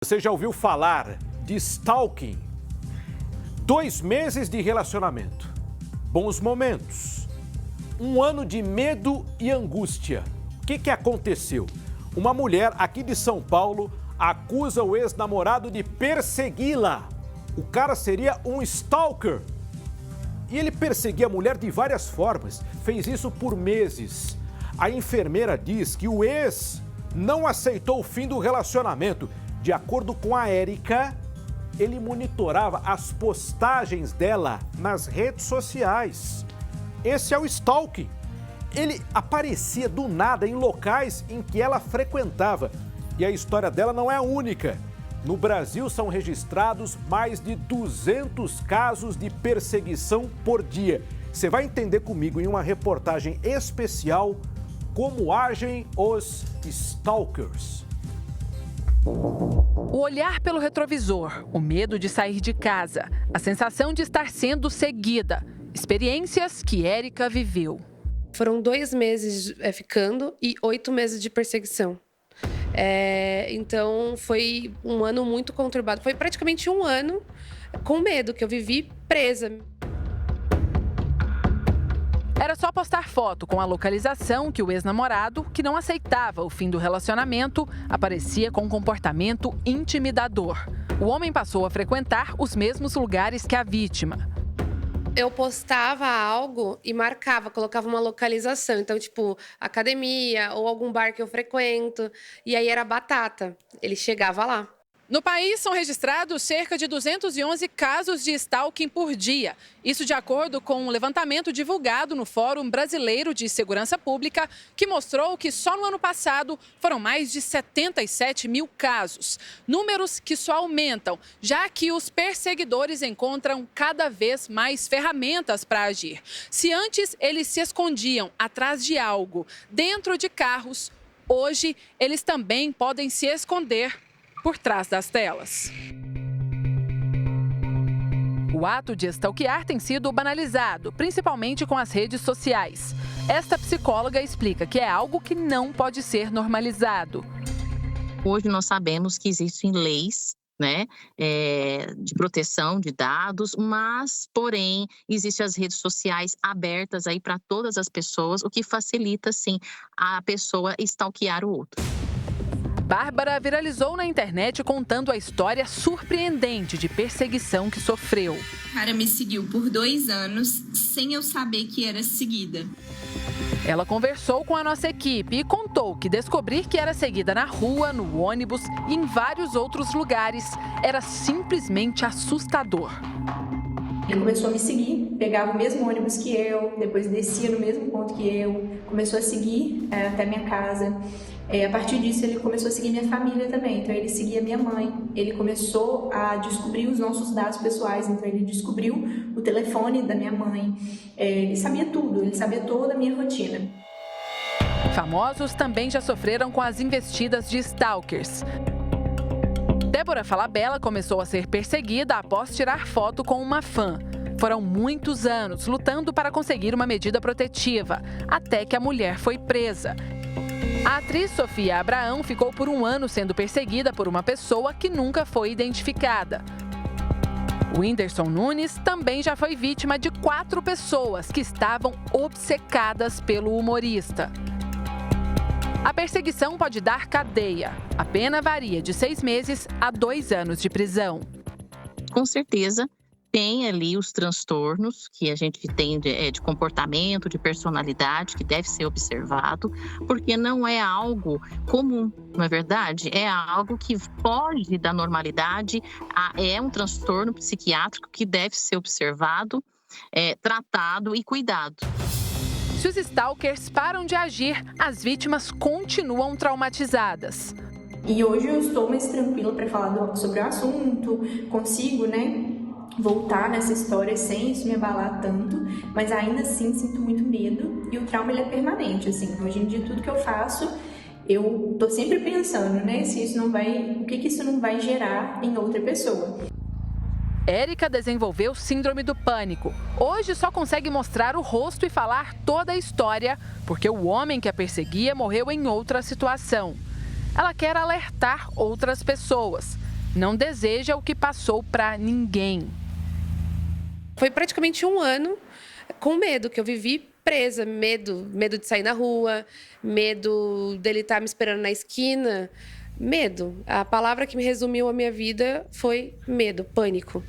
Você já ouviu falar de stalking? 2 meses de relacionamento, bons momentos, 1 ano de medo e angústia. O que aconteceu? Uma mulher aqui de São Paulo acusa o ex-namorado de persegui-la. O cara seria um stalker. E ele perseguia a mulher de várias formas, fez isso por meses. A enfermeira diz que o ex não aceitou o fim do relacionamento. De acordo com a Érica, ele monitorava as postagens dela nas redes sociais. Esse é o stalking. Ele aparecia do nada em locais em que ela frequentava. E a história dela não é a única. No Brasil são registrados mais de 200 casos de perseguição por dia. Você vai entender comigo em uma reportagem especial como agem os stalkers. O olhar pelo retrovisor, o medo de sair de casa, a sensação de estar sendo seguida. Experiências que Érica viveu. Foram 2 meses ficando e 8 meses de perseguição. Então foi um ano muito conturbado. Foi praticamente 1 ano com medo, que eu vivi presa. Era só postar foto com a localização que o ex-namorado, que não aceitava o fim do relacionamento, aparecia com um comportamento intimidador. O homem passou a frequentar os mesmos lugares que a vítima. Eu postava algo e marcava, colocava uma localização. Então, tipo, academia ou algum bar que eu frequento. E aí era batata. Ele chegava lá. No país, são registrados cerca de 211 casos de stalking por dia. Isso de acordo com um levantamento divulgado no Fórum Brasileiro de Segurança Pública, que mostrou que só no ano passado foram mais de 77 mil casos. Números que só aumentam, já que os perseguidores encontram cada vez mais ferramentas para agir. Se antes eles se escondiam atrás de algo, dentro de carros, hoje eles também podem se esconder por trás das telas. O ato de stalkear tem sido banalizado, principalmente com as redes sociais. Esta psicóloga explica que é algo que não pode ser normalizado. Hoje nós sabemos que existem leis, né, de proteção de dados, mas, porém, existem as redes sociais abertas aí para todas as pessoas, o que facilita, sim, a pessoa stalkear o outro. Bárbara viralizou na internet contando a história surpreendente de perseguição que sofreu. O cara me seguiu por 2 anos sem eu saber que era seguida. Ela conversou com a nossa equipe e contou que descobrir que era seguida na rua, no ônibus e em vários outros lugares era simplesmente assustador. Ele começou a me seguir, pegava o mesmo ônibus que eu, depois descia no mesmo ponto que eu, começou a seguir até minha casa. A partir disso, ele começou a seguir minha família também. Então, ele seguia minha mãe. Ele começou a descobrir os nossos dados pessoais. Então, ele descobriu o telefone da minha mãe. Ele sabia tudo, ele sabia toda a minha rotina. Famosos também já sofreram com as investidas de stalkers. Débora Falabella começou a ser perseguida após tirar foto com uma fã. Foram muitos anos lutando para conseguir uma medida protetiva, até que a mulher foi presa. A atriz Sofia Abraão ficou por 1 ano sendo perseguida por uma pessoa que nunca foi identificada. O Whindersson Nunes também já foi vítima de 4 pessoas que estavam obcecadas pelo humorista. A perseguição pode dar cadeia. A pena varia de 6 meses a 2 anos de prisão. Com certeza, tem ali os transtornos que a gente tem de comportamento, de personalidade, que deve ser observado, porque não é algo comum, não é verdade? É algo que foge da normalidade, é um transtorno psiquiátrico que deve ser observado, tratado e cuidado. Se os stalkers param de agir, as vítimas continuam traumatizadas. E hoje eu estou mais tranquila para falar sobre o assunto, consigo, voltar nessa história sem isso me abalar tanto, mas ainda assim sinto muito medo e o trauma ele é permanente, assim. Hoje em dia tudo que eu faço, eu tô sempre pensando, se isso não vai, o que isso não vai gerar em outra pessoa. Érica desenvolveu síndrome do pânico. Hoje só consegue mostrar o rosto e falar toda a história, porque o homem que a perseguia morreu em outra situação. Ela quer alertar outras pessoas. não deseja o que passou para ninguém. Foi praticamente um ano com medo, que eu vivi presa, medo de sair na rua, medo dele estar me esperando na esquina, medo. A palavra que me resumiu a minha vida foi medo, pânico.